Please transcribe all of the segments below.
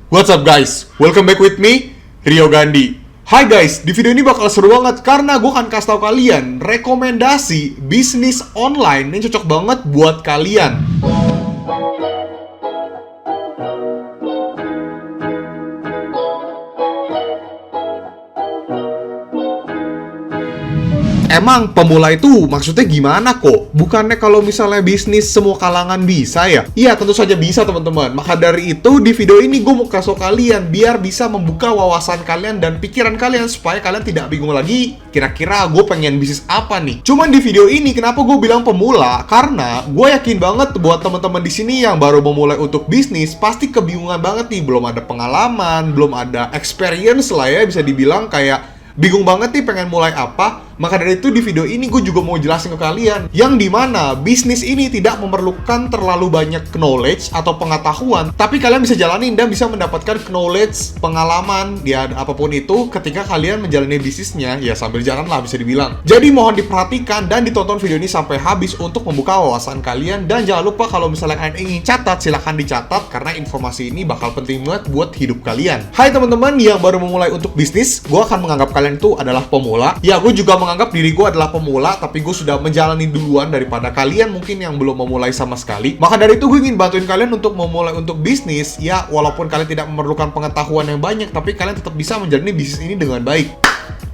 What's up guys? Welcome back with me, Rio Gandhi. Hai guys, di video ini bakal seru banget karena gue akan kasih tau kalian rekomendasi bisnis online yang cocok banget buat kalian. Emang pemula itu maksudnya gimana kok? Bukannya kalau misalnya bisnis semua kalangan bisa ya? Iya, tentu saja bisa teman-teman. Maka dari itu di video ini gue mau kasih tau kalian biar bisa membuka wawasan kalian dan pikiran kalian supaya kalian tidak bingung lagi kira-kira gue pengen bisnis apa nih. Cuman di video ini kenapa gue bilang pemula? Karena gue yakin banget buat teman-teman di sini yang baru memulai untuk bisnis pasti kebingungan banget nih, belum ada pengalaman, belum ada experience lah ya, bisa dibilang kayak bingung banget nih pengen mulai apa. Maka dari itu di video ini gue juga mau jelasin ke kalian yang dimana bisnis ini tidak memerlukan terlalu banyak knowledge atau pengetahuan, tapi kalian bisa jalanin dan bisa mendapatkan knowledge, pengalaman, ya apapun itu ketika kalian menjalani bisnisnya, ya sambil jalan lah bisa dibilang. Jadi mohon diperhatikan dan ditonton video ini sampai habis untuk membuka wawasan kalian. Dan jangan lupa kalau misalnya kalian ingin catat, silahkan dicatat karena informasi ini bakal penting banget buat hidup kalian. Hai teman-teman yang baru memulai untuk bisnis, gue akan menganggap kalian itu adalah pemula. Ya, gue juga menganggap diri gue adalah pemula, tapi gue sudah menjalani duluan daripada kalian mungkin yang belum memulai sama sekali. Maka dari itu gue ingin bantuin kalian untuk memulai untuk bisnis. Ya, walaupun kalian tidak memerlukan pengetahuan yang banyak, tapi kalian tetap bisa menjalani bisnis ini dengan baik.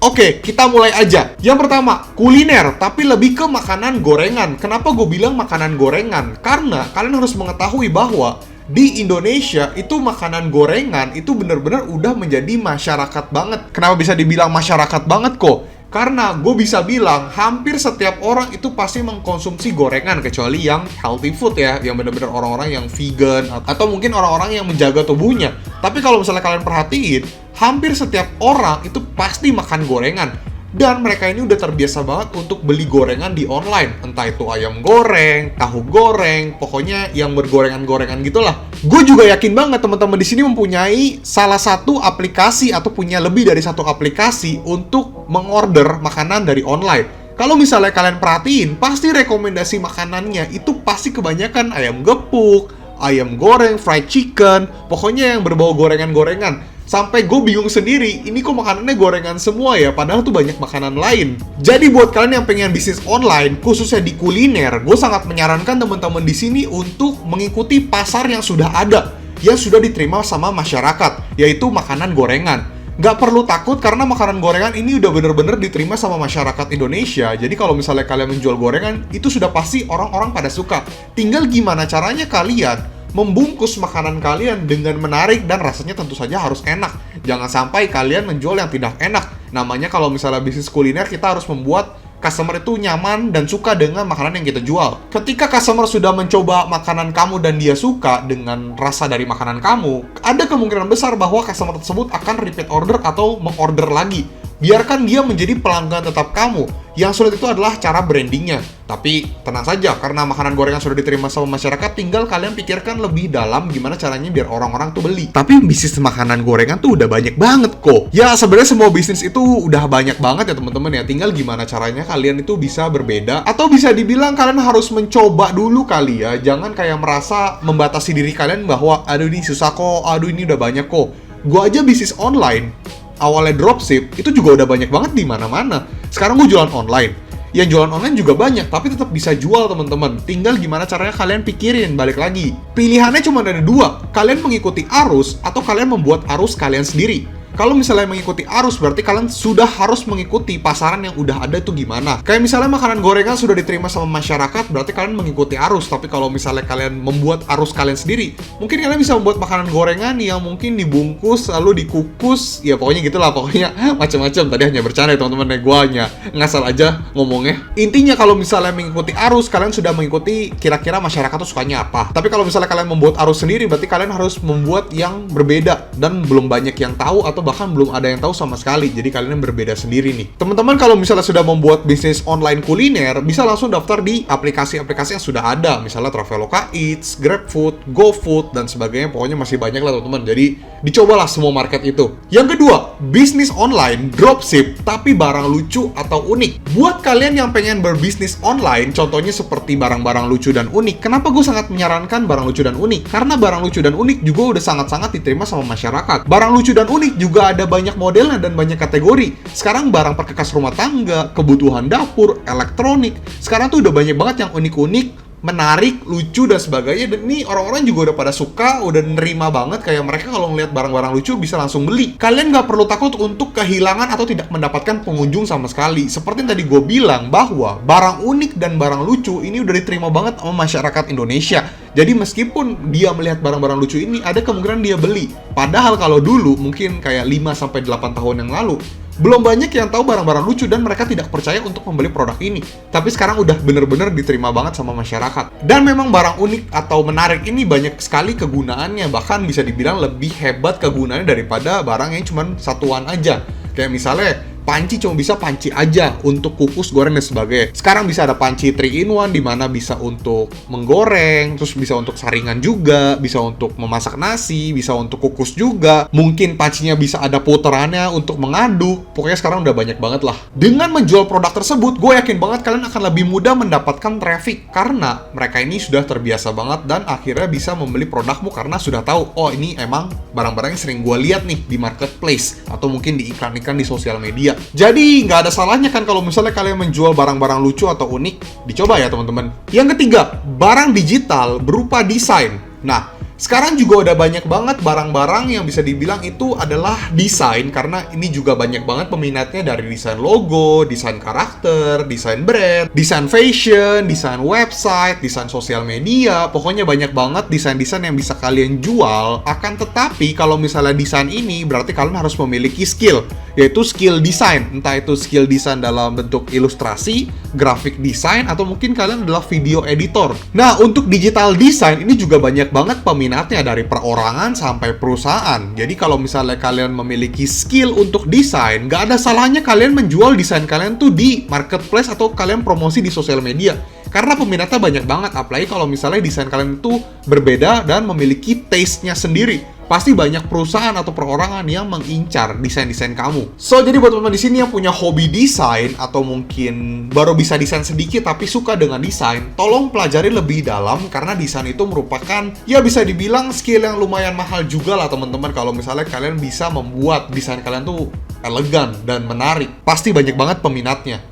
Oke, kita mulai aja. Yang pertama, kuliner, tapi lebih ke makanan gorengan. Kenapa gue bilang makanan gorengan? Karena kalian harus mengetahui bahwa di Indonesia itu makanan gorengan itu bener-bener udah menjadi masyarakat banget. Kenapa bisa dibilang masyarakat banget kok? Karena gue bisa bilang hampir setiap orang itu pasti mengkonsumsi gorengan, kecuali yang healthy food ya, yang bener-bener orang-orang yang vegan atau mungkin orang-orang yang menjaga tubuhnya. Tapi kalau misalnya kalian perhatiin, hampir setiap orang itu pasti makan gorengan. Dan mereka ini udah terbiasa banget untuk beli gorengan di online. Entah itu ayam goreng, tahu goreng, pokoknya yang bergorengan-gorengan gitulah. Gue juga yakin banget teman-teman di sini mempunyai salah satu aplikasi atau punya lebih dari satu aplikasi untuk mengorder makanan dari online. Kalau misalnya kalian perhatiin, pasti rekomendasi makanannya itu pasti kebanyakan ayam gepuk, ayam goreng, fried chicken, pokoknya yang berbau gorengan-gorengan. Sampai gue bingung sendiri, ini kok makanannya gorengan semua ya, padahal tuh banyak makanan lain. Jadi buat kalian yang pengen bisnis online, khususnya di kuliner, gue sangat menyarankan teman-teman di sini untuk mengikuti pasar yang sudah ada, yang sudah diterima sama masyarakat, yaitu makanan gorengan. Gak perlu takut karena makanan gorengan ini udah bener-bener diterima sama masyarakat Indonesia. Jadi kalau misalnya kalian menjual gorengan, itu sudah pasti orang-orang pada suka. Tinggal gimana caranya kalian membungkus makanan kalian dengan menarik dan rasanya tentu saja harus enak. Jangan sampai kalian menjual yang tidak enak. Namanya kalau misalnya bisnis kuliner, kita harus membuat customer itu nyaman dan suka dengan makanan yang kita jual. Ketika customer sudah mencoba makanan kamu dan dia suka dengan rasa dari makanan kamu, ada kemungkinan besar bahwa customer tersebut akan repeat order atau mengorder lagi. Biarkan dia menjadi pelanggan tetap kamu. Yang sulit itu adalah cara brandingnya. Tapi tenang saja, karena makanan gorengan sudah diterima sama masyarakat, tinggal kalian pikirkan lebih dalam gimana caranya biar orang-orang tuh beli. Tapi bisnis makanan gorengan tuh udah banyak banget kok. Ya sebenarnya semua bisnis itu udah banyak banget ya teman-teman ya. Tinggal gimana caranya kalian itu bisa berbeda. Atau bisa dibilang kalian harus mencoba dulu kali ya. Jangan kayak merasa membatasi diri kalian bahwa aduh ini susah kok, aduh ini udah banyak kok. Gua aja bisnis online, awalnya dropship, itu juga udah banyak banget di mana-mana. Sekarang gue jualan online. Yang jualan online juga banyak, tapi tetap bisa jual teman-teman. Tinggal gimana caranya kalian pikirin, balik lagi. Pilihannya cuma ada dua. Kalian mengikuti arus atau kalian membuat arus kalian sendiri. Kalau misalnya mengikuti arus, berarti kalian sudah harus mengikuti pasaran yang udah ada itu gimana. Kayak misalnya makanan gorengan sudah diterima sama masyarakat, berarti kalian mengikuti arus. Tapi kalau misalnya kalian membuat arus kalian sendiri, mungkin kalian bisa membuat makanan gorengan yang mungkin dibungkus, lalu dikukus. Ya pokoknya gitulah, pokoknya macam-macam. Tadi hanya bercanda ya teman-teman, gue hanya ngasal aja ngomongnya. Intinya kalau misalnya mengikuti arus, kalian sudah mengikuti kira-kira masyarakat tuh sukanya apa. Tapi kalau misalnya kalian membuat arus sendiri, berarti kalian harus membuat yang berbeda dan belum banyak yang tahu atau atau bahkan belum ada yang tahu sama sekali. Jadi kalian berbeda sendiri nih. Teman-teman kalau misalnya sudah membuat bisnis online kuliner, bisa langsung daftar di aplikasi-aplikasi yang sudah ada. Misalnya Traveloka Eats, GrabFood, GoFood, dan sebagainya. Pokoknya masih banyak lah teman-teman. Jadi dicobalah semua market itu. Yang kedua, bisnis online dropship tapi barang lucu atau unik. Buat kalian yang pengen berbisnis online, contohnya seperti barang-barang lucu dan unik. Kenapa gue sangat menyarankan barang lucu dan unik? Karena barang lucu dan unik juga udah sangat-sangat diterima sama masyarakat. Barang lucu dan unik juga ada banyak modelnya dan banyak kategori. Sekarang barang perkakas rumah tangga, kebutuhan dapur, elektronik. Sekarang tuh udah banyak banget yang unik-unik, menarik, lucu, dan sebagainya. Dan ini orang-orang juga udah pada suka, udah nerima banget. Kayak mereka kalau ngeliat barang-barang lucu bisa langsung beli. Kalian nggak perlu takut untuk kehilangan atau tidak mendapatkan pengunjung sama sekali. Seperti yang tadi gue bilang, bahwa barang unik dan barang lucu ini udah diterima banget sama masyarakat Indonesia. Jadi meskipun dia melihat barang-barang lucu ini, ada kemungkinan dia beli. Padahal kalau dulu, mungkin kayak 5-8 tahun yang lalu, belum banyak yang tahu barang-barang lucu dan mereka tidak percaya untuk membeli produk ini. Tapi sekarang udah bener-bener diterima banget sama masyarakat. Dan memang barang unik atau menarik ini banyak sekali kegunaannya. Bahkan bisa dibilang lebih hebat kegunaannya daripada barang yang cuma satuan aja. Kayak misalnya panci cuma bisa panci aja untuk kukus, goreng, dan sebagainya. Sekarang bisa ada panci 3-in-1 di mana bisa untuk menggoreng, terus bisa untuk saringan juga, bisa untuk memasak nasi, bisa untuk kukus juga. Mungkin pancinya bisa ada putarannya untuk mengaduk. Pokoknya sekarang udah banyak banget lah. Dengan menjual produk tersebut, gue yakin banget kalian akan lebih mudah mendapatkan traffic karena mereka ini sudah terbiasa banget dan akhirnya bisa membeli produkmu karena sudah tahu, oh ini emang barang-barang yang sering gue lihat nih di marketplace atau mungkin di iklan-iklan di sosial media. Jadi nggak ada salahnya kan kalau misalnya kalian menjual barang-barang lucu atau unik. Dicoba ya teman-teman. Yang ketiga, barang digital berupa desain. Nah, sekarang juga udah banyak banget barang-barang yang bisa dibilang itu adalah desain, karena ini juga banyak banget peminatnya dari desain logo, desain karakter, desain brand, desain fashion, desain website, desain sosial media. Pokoknya banyak banget desain-desain yang bisa kalian jual. Akan tetapi kalau misalnya desain ini berarti kalian harus memiliki skill, yaitu skill desain. Entah itu skill desain dalam bentuk ilustrasi, graphic design, atau mungkin kalian adalah video editor. Nah, untuk digital design ini juga banyak banget peminatnya dari perorangan sampai perusahaan. Jadi kalau misalnya kalian memiliki skill untuk desain, nggak ada salahnya kalian menjual desain kalian tuh di marketplace atau kalian promosi di sosial media. Karena peminatnya banyak banget, apalagi kalau misalnya desain kalian itu berbeda dan memiliki taste-nya sendiri. Pasti banyak perusahaan atau perorangan yang mengincar desain-desain kamu. So, jadi buat teman-teman di sini yang punya hobi desain atau mungkin baru bisa desain sedikit tapi suka dengan desain, tolong pelajari lebih dalam karena desain itu merupakan, ya bisa dibilang skill yang lumayan mahal juga lah teman-teman. Kalau misalnya kalian bisa membuat desain kalian tuh elegan dan menarik, pasti banyak banget peminatnya.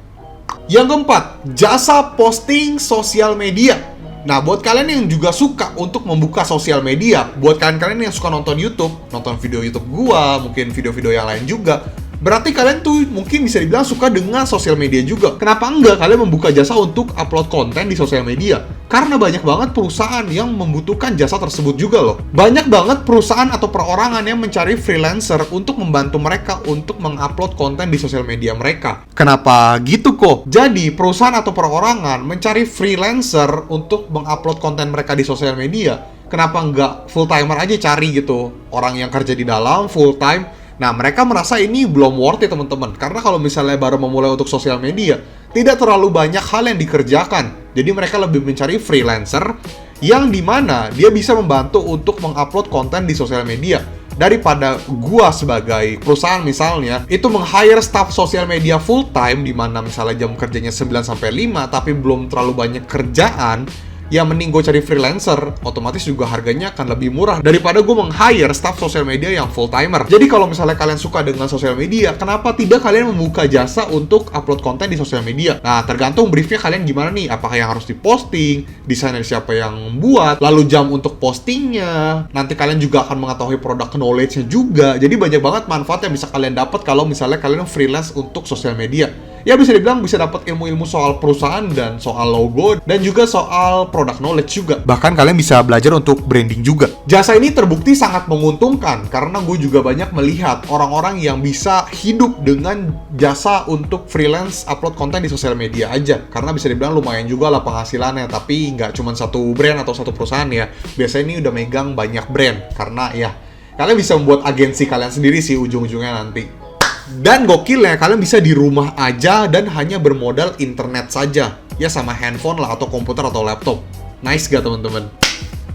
Yang keempat, jasa posting sosial media. Nah, buat kalian yang juga suka untuk membuka sosial media, buat kalian yang suka nonton YouTube, nonton video YouTube gua, mungkin video-video yang lain juga, berarti kalian tuh mungkin bisa dibilang suka dengan sosial media juga. Kenapa enggak kalian membuka jasa untuk upload konten di sosial media? Karena banyak banget perusahaan yang membutuhkan jasa tersebut juga loh. Banyak banget perusahaan atau perorangan yang mencari freelancer untuk membantu mereka untuk mengupload konten di sosial media mereka. Kenapa gitu kok? Jadi perusahaan atau perorangan mencari freelancer untuk mengupload konten mereka di sosial media. Kenapa nggak full timer aja cari gitu? Orang yang kerja di dalam full time. Nah, mereka merasa ini belum worth it teman-teman. Karena kalau misalnya baru memulai untuk sosial media, tidak terlalu banyak hal yang dikerjakan. Jadi mereka lebih mencari freelancer yang dimana dia bisa membantu untuk mengupload konten di sosial media. Daripada gua sebagai perusahaan misalnya, itu meng-hire staff sosial media full time, dimana misalnya jam kerjanya 9-5, tapi belum terlalu banyak kerjaan, ya mending gue cari freelancer, otomatis juga harganya akan lebih murah daripada gue meng-hire staff sosial media yang full timer. Jadi kalau misalnya kalian suka dengan sosial media, kenapa tidak kalian membuka jasa untuk upload konten di sosial media? Nah, tergantung briefnya kalian gimana nih, apakah yang harus diposting, desainer siapa yang membuat, lalu jam untuk postingnya, nanti kalian juga akan mengetahui produk knowledge-nya juga. Jadi banyak banget manfaat yang bisa kalian dapat kalau misalnya kalian freelance untuk sosial media. Ya bisa dibilang bisa dapat ilmu-ilmu soal perusahaan dan soal logo dan juga soal product knowledge juga. Bahkan kalian bisa belajar untuk branding juga. Jasa ini terbukti sangat menguntungkan karena gue juga banyak melihat orang-orang yang bisa hidup dengan jasa untuk freelance upload konten di sosial media aja. Karena bisa dibilang lumayan juga lah penghasilannya, tapi nggak cuma satu brand atau satu perusahaan ya. Biasanya ini udah megang banyak brand karena ya Kalian bisa membuat agensi kalian sendiri sih ujung-ujungnya nanti. Dan gokilnya, kalian bisa di rumah aja dan hanya bermodal internet saja. Ya sama handphone lah, atau komputer atau laptop. Nice gak teman-teman?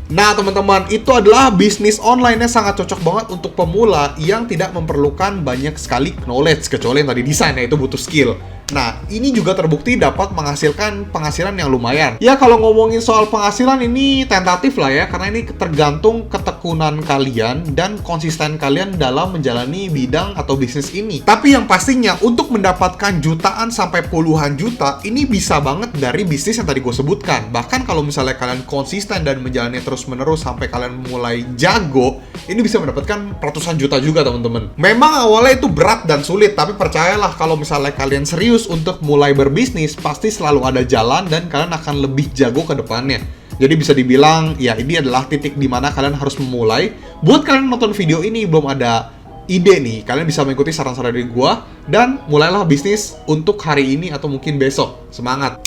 Nah teman-teman, itu adalah bisnis online yang sangat cocok banget untuk pemula yang tidak memerlukan banyak sekali knowledge, kecuali yang tadi desain, yaitu butuh skill. Nah, ini juga terbukti dapat menghasilkan penghasilan yang lumayan. Ya, kalau ngomongin soal penghasilan ini tentatif lah ya, karena ini tergantung ketekunan kalian dan konsisten kalian dalam menjalani bidang atau bisnis ini. Tapi yang pastinya, untuk mendapatkan jutaan sampai puluhan juta, ini bisa banget dari bisnis yang tadi gue sebutkan. Bahkan kalau misalnya kalian konsisten dan menjalani terus-menerus sampai kalian mulai jago, ini bisa mendapatkan ratusan juta juga teman-teman. Memang awalnya itu berat dan sulit, tapi percayalah kalau misalnya kalian serius untuk mulai berbisnis, pasti selalu ada jalan dan kalian akan lebih jago ke depannya. Jadi bisa dibilang, ya ini adalah titik di mana kalian harus memulai. Buat kalian nonton video ini belum ada ide nih, kalian bisa mengikuti saran-saran dari gua dan mulailah bisnis untuk hari ini atau mungkin besok. Semangat!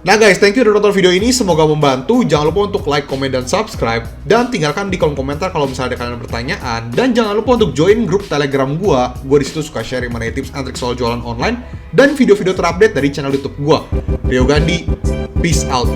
Nah guys, thank you udah nonton video ini, semoga membantu. Jangan lupa untuk like, komen, dan subscribe. Dan tinggalkan di kolom komentar kalau misalnya ada kalian pertanyaan. Dan jangan lupa untuk join grup Telegram gua. Gua di situ suka sharing mengenai tips and trik soal jualan online dan video-video terupdate dari channel YouTube gua. Rio Gandhi, peace out.